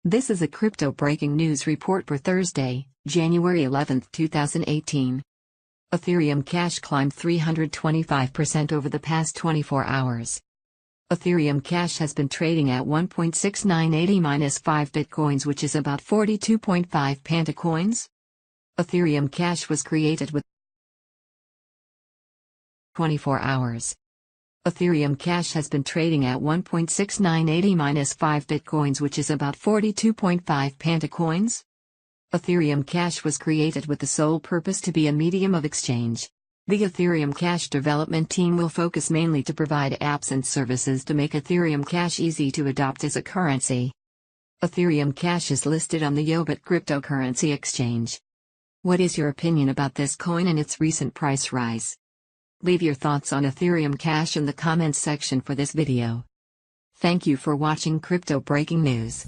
This is a crypto breaking news report for Thursday, January 11, 2018. Ethereum Cash climbed 325% over the past 24 hours. Ethereum Cash has been trading at 1.6980-5 bitcoins, which is about 42.5 pentacoins. Ethereum Cash was created with 24 hours. Ethereum Cash has been trading at 1.6980-5 bitcoins, which is about 42.5 pentacoins. Ethereum Cash was created with the sole purpose to be a medium of exchange. The Ethereum Cash development team will focus mainly to provide apps and services to make Ethereum Cash easy to adopt as a currency. Ethereum Cash is listed on the Yobit cryptocurrency exchange. What is your opinion about this coin and its recent price rise? Leave your thoughts on Ethereum Cash in the comments section for this video. Thank you for watching Crypto Breaking News.